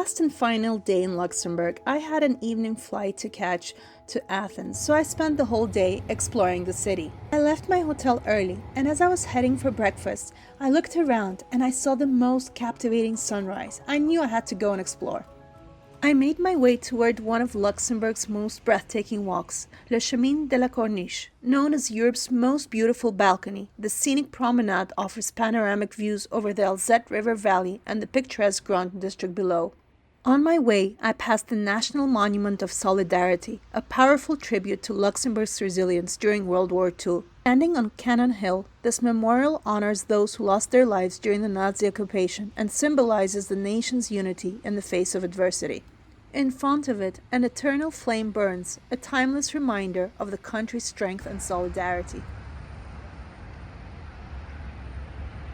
last and final day in Luxembourg, I had an evening flight to catch to Athens, so I spent the whole day exploring the city. I left my hotel early, and as I was heading for breakfast, I looked around and I saw the most captivating sunrise. I knew I had to go and explore. I made my way toward one of Luxembourg's most breathtaking walks, Le Chemin de la Corniche. Known as Europe's most beautiful balcony, the scenic promenade offers panoramic views over the Alzette River Valley and the picturesque Grand District below. On my way, I passed the National Monument of Solidarity, a powerful tribute to Luxembourg's resilience during World War II. Standing on Cannon Hill, this memorial honors those who lost their lives during the Nazi occupation and symbolizes the nation's unity in the face of adversity. In front of it, an eternal flame burns, a timeless reminder of the country's strength and solidarity.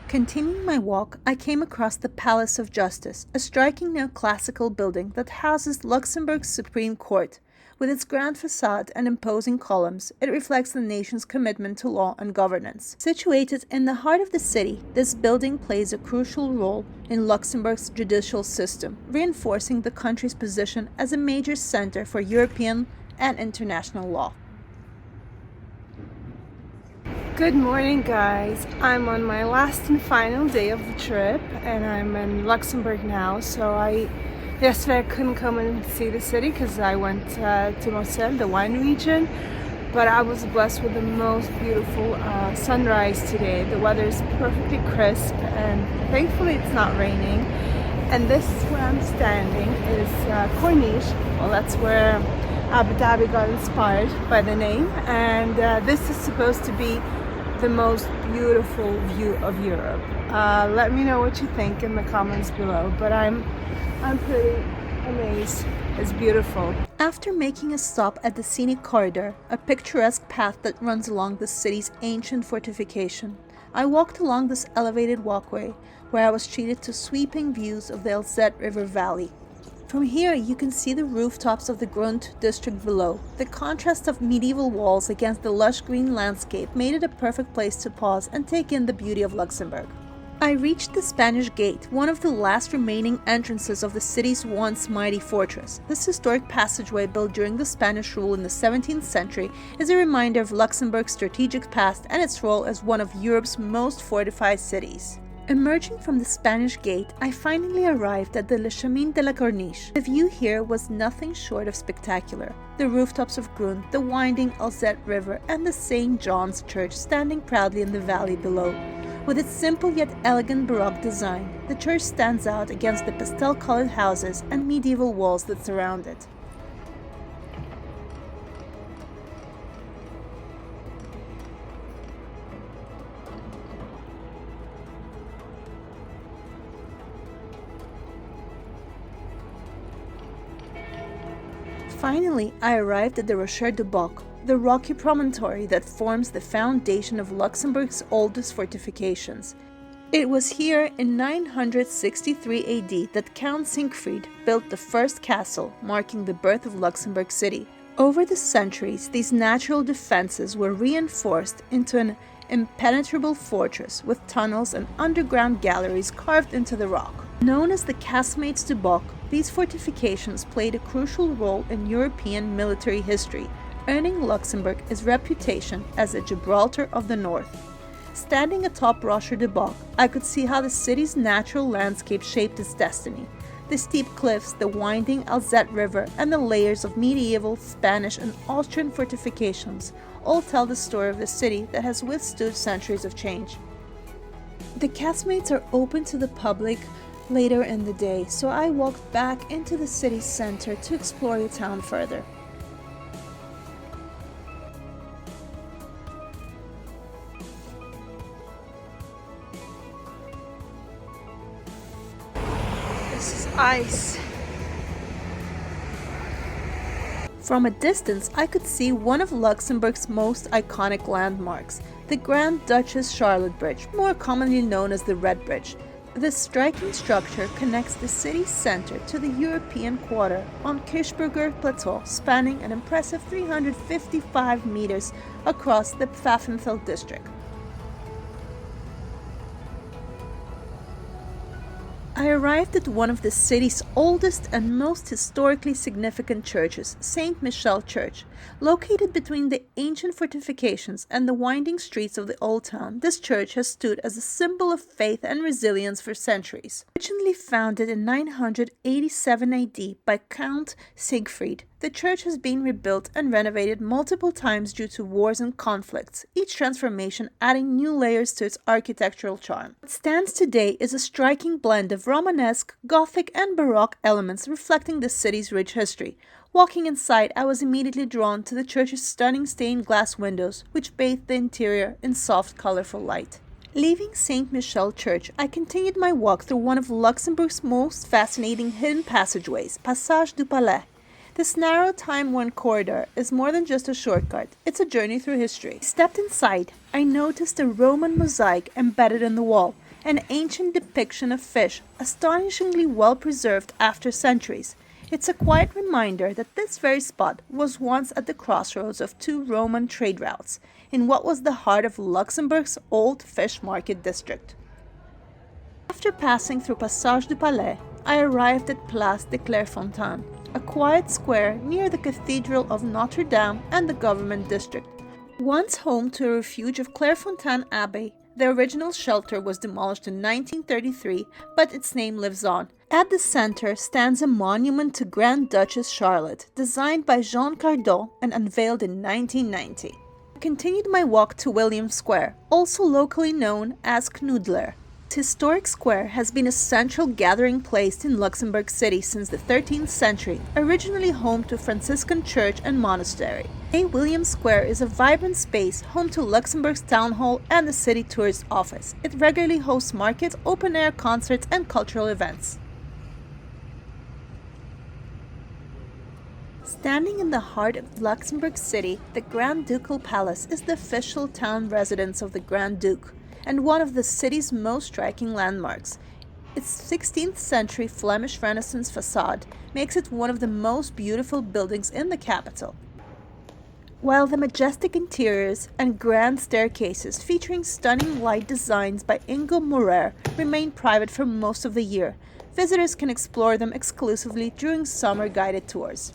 Continuing my walk, I came across the Palace of Justice, a striking neoclassical building that houses Luxembourg's Supreme Court. With its grand facade and imposing columns, it reflects the nation's commitment to law and governance. Situated in the heart of the city, this building plays a crucial role in Luxembourg's judicial system, reinforcing the country's position as a major center for European and international law. Good morning, guys. I'm on my last and final day of the trip, and I'm in Luxembourg now. Yesterday I couldn't come and see the city because I went to Moselle, the wine region, but I was blessed with the most beautiful sunrise today. The weather is perfectly crisp and thankfully it's not raining. And this is where I'm standing. It is Corniche. Well, that's where Abu Dhabi got inspired by the name, and this is supposed to be the most beautiful view of Europe. Let me know what you think in the comments below, but I'm pretty amazed. It's beautiful. After making a stop at the Scenic Corridor, a picturesque path that runs along the city's ancient fortification, I walked along this elevated walkway where I was treated to sweeping views of the Alzette River Valley. From here, you can see the rooftops of the Grand District below. The contrast of medieval walls against the lush green landscape made it a perfect place to pause and take in the beauty of Luxembourg. I reached the Spanish Gate, one of the last remaining entrances of the city's once mighty fortress. This historic passageway built during the Spanish rule in the 17th century is a reminder of Luxembourg's strategic past and its role as one of Europe's most fortified cities. Emerging from the Spanish Gate, I finally arrived at the Le Chemin de la Corniche. The view here was nothing short of spectacular. The rooftops of Grund, the winding Alzette River, and the St. John's Church standing proudly in the valley below. With its simple yet elegant Baroque design, the church stands out against the pastel-colored houses and medieval walls that surround it. Finally, I arrived at the Rocher du Bock, the rocky promontory that forms the foundation of Luxembourg's oldest fortifications. It was here in 963 AD that Count Siegfried built the first castle, marking the birth of Luxembourg City. Over the centuries, these natural defenses were reinforced into an impenetrable fortress with tunnels and underground galleries carved into the rock. Known as the Casmates du Bock, these fortifications played a crucial role in European military history, earning Luxembourg its reputation as a Gibraltar of the North. Standing atop Rocher du Bock, I could see how the city's natural landscape shaped its destiny. The steep cliffs, the winding Alzette River, and the layers of medieval, Spanish, and Austrian fortifications all tell the story of the city that has withstood centuries of change. The Casmates are open to the public later in the day, so I walked back into the city center to explore the town further. This is ice. From a distance, I could see one of Luxembourg's most iconic landmarks, the Grand Duchess Charlotte Bridge, more commonly known as the Red Bridge. This striking structure connects the city's center to the European quarter on Kirchberger Plateau, spanning an impressive 355 meters across the Pfaffenfeld district. I arrived at one of the city's oldest and most historically significant churches, St. Michel Church. Located between the ancient fortifications and the winding streets of the Old Town, this church has stood as a symbol of faith and resilience for centuries. Originally founded in 987 AD by Count Siegfried, the church has been rebuilt and renovated multiple times due to wars and conflicts, each transformation adding new layers to its architectural charm. What stands today is a striking blend of Romanesque, Gothic, and Baroque elements reflecting the city's rich history. Walking inside, I was immediately drawn to the church's stunning stained glass windows, which bathed the interior in soft, colorful light. Leaving St. Michel Church, I continued my walk through one of Luxembourg's most fascinating hidden passageways, Passage du Palais. This narrow, time-worn corridor is more than just a shortcut, it's a journey through history. I stepped inside, I noticed a Roman mosaic embedded in the wall, an ancient depiction of fish, astonishingly well preserved after centuries. It's a quiet reminder that this very spot was once at the crossroads of two Roman trade routes, in what was the heart of Luxembourg's old fish market district. After passing through Passage du Palais, I arrived at Place de Clairefontaine, a quiet square near the Cathedral of Notre-Dame and the government district. Once home to a refuge of Clairefontaine Abbey, the original shelter was demolished in 1933, but its name lives on. At the center stands a monument to Grand Duchess Charlotte, designed by Jean Cardot and unveiled in 1990. I continued my walk to William Square, also locally known as Knuedler. This historic square has been a central gathering place in Luxembourg City since the 13th century, originally home to Franciscan church and monastery. Today, William Square is a vibrant space home to Luxembourg's town hall and the city tourist office. It regularly hosts markets, open-air concerts, and cultural events. Standing in the heart of Luxembourg City, the Grand Ducal Palace is the official town residence of the Grand Duke, and one of the city's most striking landmarks. Its 16th century Flemish Renaissance facade makes it one of the most beautiful buildings in the capital. While the majestic interiors and grand staircases featuring stunning light designs by Ingo Maurer remain private for most of the year, visitors can explore them exclusively during summer guided tours.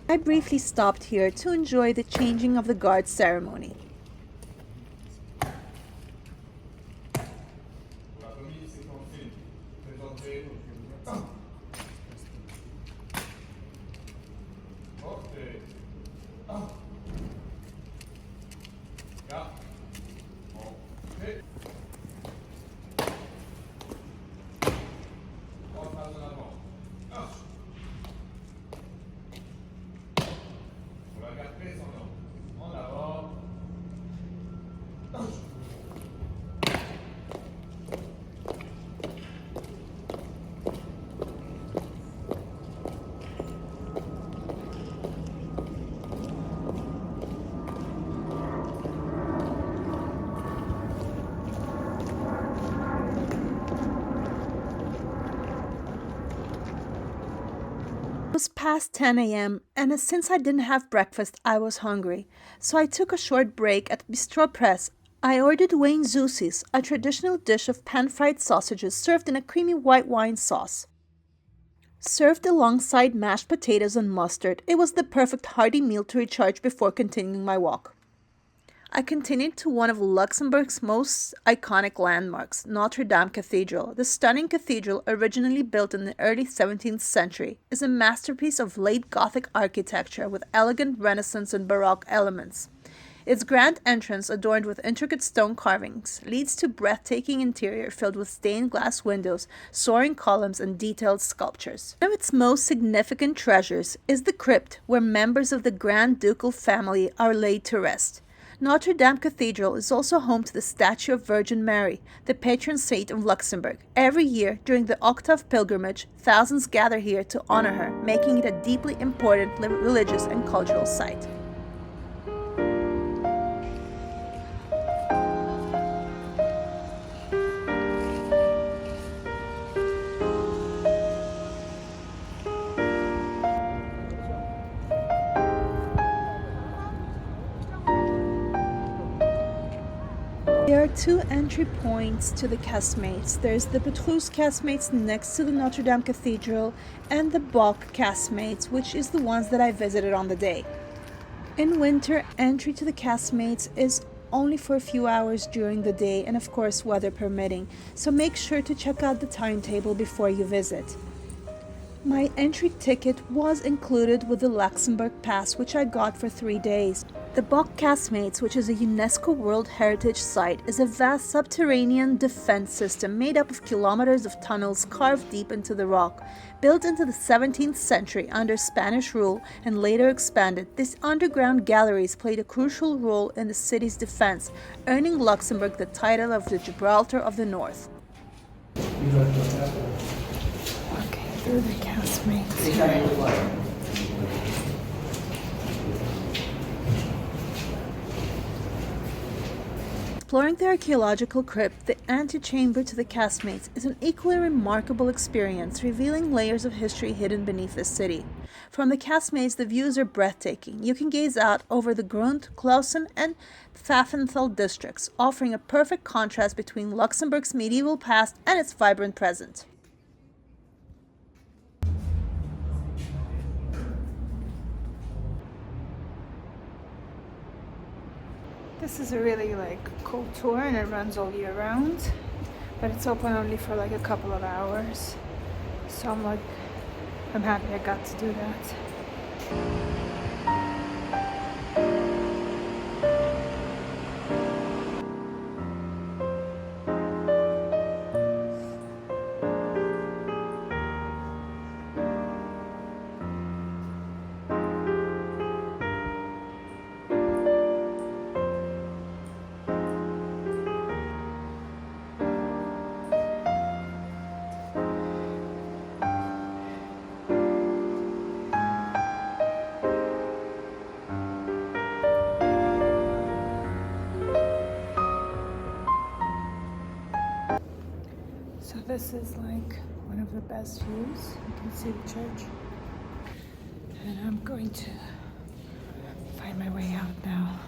I briefly stopped here to enjoy the changing of the guard ceremony. It was past 10 a.m. and since I didn't have breakfast, I was hungry. So I took a short break at Bistro Presse. I ordered Wayne Zoussis, a traditional dish of pan-fried sausages served in a creamy white wine sauce. Served alongside mashed potatoes and mustard, it was the perfect hearty meal to recharge before continuing my walk. I continued to one of Luxembourg's most iconic landmarks, Notre-Dame Cathedral. The stunning cathedral, originally built in the early 17th century, is a masterpiece of late Gothic architecture with elegant Renaissance and Baroque elements. Its grand entrance, adorned with intricate stone carvings, leads to a breathtaking interior filled with stained glass windows, soaring columns, and detailed sculptures. One of its most significant treasures is the crypt where members of the Grand Ducal family are laid to rest. Notre-Dame Cathedral is also home to the statue of Virgin Mary, the patron saint of Luxembourg. Every year, during the Octave pilgrimage, thousands gather here to honor her, making it a deeply important religious and cultural site. There are two entry points to the Casmates. There's the Petrus Casemates next to the Notre-Dame Cathedral and the Bock Casemates, which is the ones that I visited on the day. In winter, entry to the Casmates is only for a few hours during the day and of course weather permitting, so make sure to check out the timetable before you visit. My entry ticket was included with the Luxembourg Pass, which I got for 3 days. The Bock Casemates, which is a UNESCO World Heritage Site, is a vast subterranean defense system made up of kilometers of tunnels carved deep into the rock. Built into the 17th century under Spanish rule and later expanded, these underground galleries played a crucial role in the city's defense, earning Luxembourg the title of the Gibraltar of the North. Okay, through the Casmates. Exploring the archaeological crypt, the antechamber to the Casmates is an equally remarkable experience, revealing layers of history hidden beneath the city. From the Casmates, the views are breathtaking. You can gaze out over the Grund, Clausen, and Pfaffenthal districts, offering a perfect contrast between Luxembourg's medieval past and its vibrant present. This is a really cool tour and it runs all year round, but it's open only for a couple of hours. So I'm happy I got to do that. So this is one of the best views. You can see the church. And I'm going to find my way out now.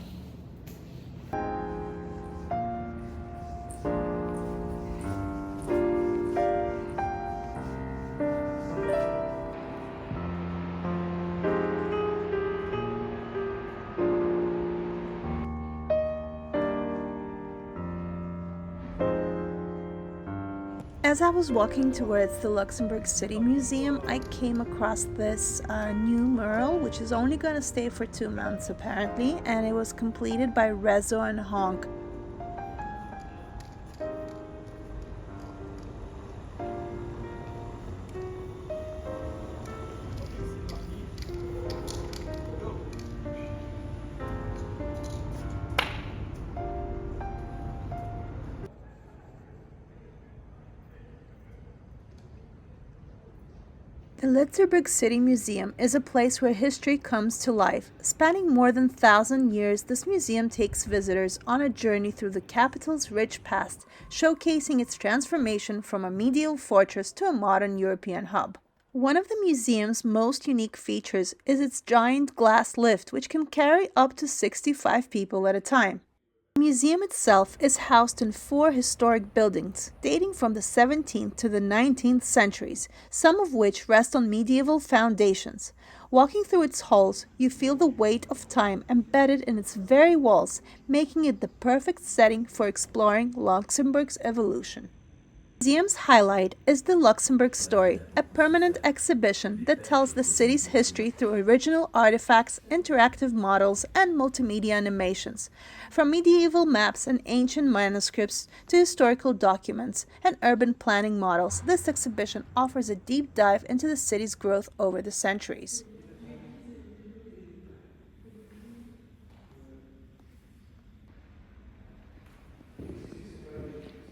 As I was walking towards the Luxembourg City Museum, I came across this new mural, which is only going to stay for 2 months apparently, and it was completed by Rezo and Honk. The Lëtzebuerg City Museum is a place where history comes to life. Spanning more than 1,000 years, this museum takes visitors on a journey through the capital's rich past, showcasing its transformation from a medieval fortress to a modern European hub. One of the museum's most unique features is its giant glass lift, which can carry up to 65 people at a time. The museum itself is housed in 4 historic buildings, dating from the 17th to the 19th centuries, some of which rest on medieval foundations. Walking through its halls, you feel the weight of time embedded in its very walls, making it the perfect setting for exploring Luxembourg's evolution. The museum's highlight is the Luxembourg Story, a permanent exhibition that tells the city's history through original artifacts, interactive models, and multimedia animations. From medieval maps and ancient manuscripts to historical documents and urban planning models, this exhibition offers a deep dive into the city's growth over the centuries.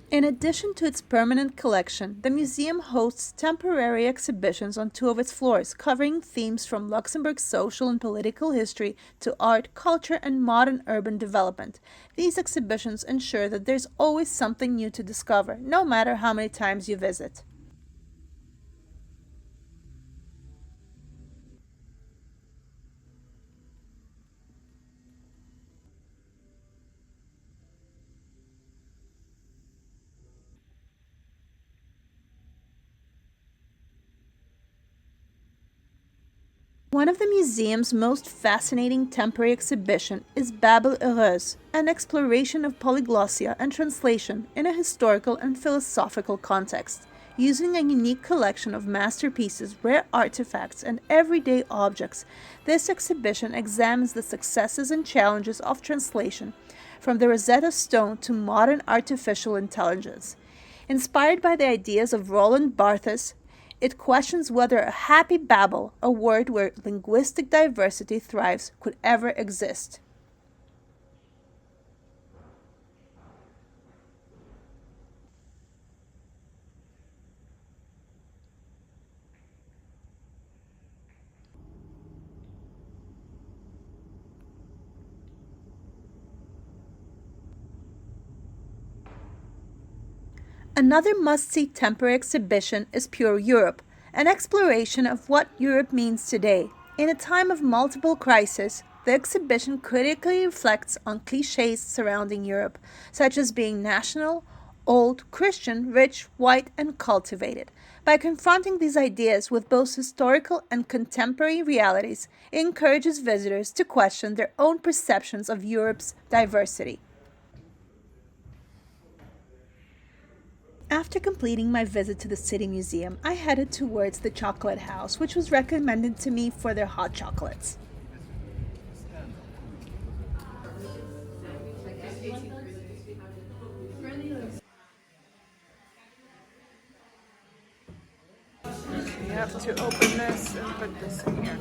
In addition to its permanent collection, the museum hosts temporary exhibitions on 2 of its floors, covering themes from Luxembourg's social and political history to art, culture, and modern urban development. These exhibitions ensure that there's always something new to discover, no matter how many times you visit. One of the museum's most fascinating temporary exhibition is Babel Heureuse, an exploration of polyglossia and translation in a historical and philosophical context. Using a unique collection of masterpieces, rare artifacts, and everyday objects, this exhibition examines the successes and challenges of translation, from the Rosetta Stone to modern artificial intelligence. Inspired by the ideas of Roland Barthes, it questions whether a happy Babel, a world where linguistic diversity thrives, could ever exist. Another must-see temporary exhibition is Pure Europe, an exploration of what Europe means today. In a time of multiple crises, the exhibition critically reflects on clichés surrounding Europe, such as being national, old, Christian, rich, white, and cultivated. By confronting these ideas with both historical and contemporary realities, it encourages visitors to question their own perceptions of Europe's diversity. After completing my visit to the City Museum, I headed towards the Chocolate House, which was recommended to me for their hot chocolates. You have to open this and put this in here.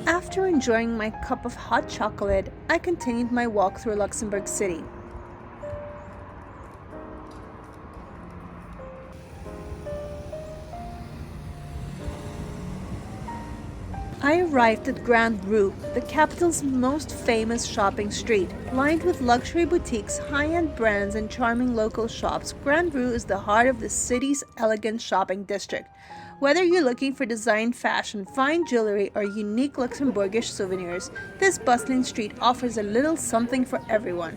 After enjoying my cup of hot chocolate, I continued my walk through Luxembourg City. I arrived at Grand Rue, the capital's most famous shopping street. Lined with luxury boutiques, high-end brands, and charming local shops, Grand Rue is the heart of the city's elegant shopping district. Whether you're looking for design fashion, fine jewelry, or unique Luxembourgish souvenirs, this bustling street offers a little something for everyone.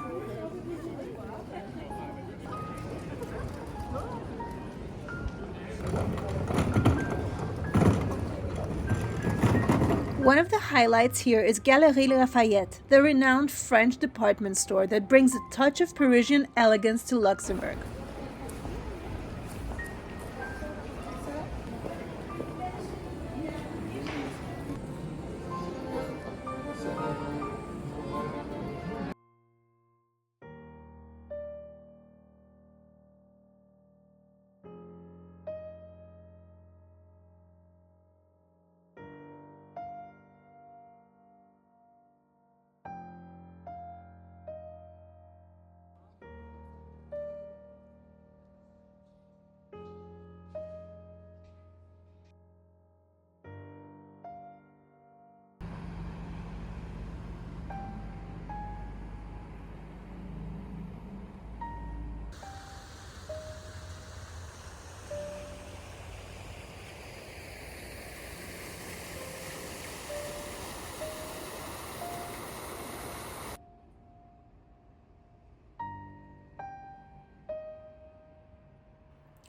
One of the highlights here is Galeries Lafayette, the renowned French department store that brings a touch of Parisian elegance to Luxembourg.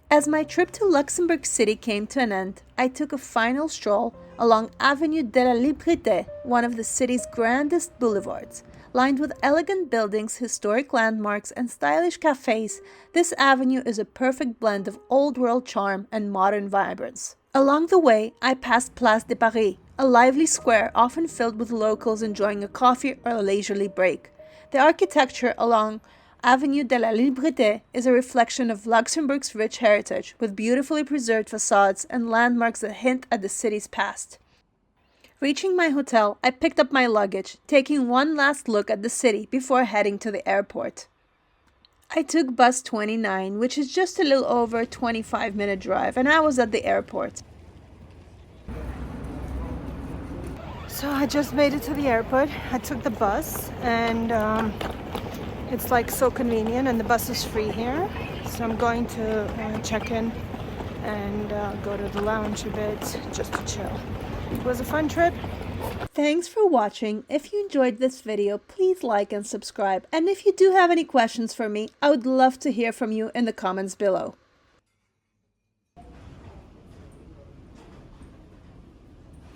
As my trip to Luxembourg City came to an end, I took a final stroll along Avenue de la Liberté, one of the city's grandest boulevards. Lined with elegant buildings, historic landmarks, and stylish cafes, this avenue is a perfect blend of old-world charm and modern vibrance. Along the way, I passed Place de Paris, a lively square often filled with locals enjoying a coffee or a leisurely break. The architecture along Avenue de la Liberté is a reflection of Luxembourg's rich heritage, with beautifully preserved facades and landmarks that hint at the city's past. Reaching my hotel, I picked up my luggage, taking one last look at the city before heading to the airport. I took bus 29, which is just a little over a 25-minute drive, and I was at the airport. So I just made it to the airport. I took the bus, and it's like so convenient, and the bus is free here. So I'm going to check in and go to the lounge a bit just to chill. It was a fun trip. Thanks for watching. If you enjoyed this video, please like and subscribe. And if you do have any questions for me, I would love to hear from you in the comments below.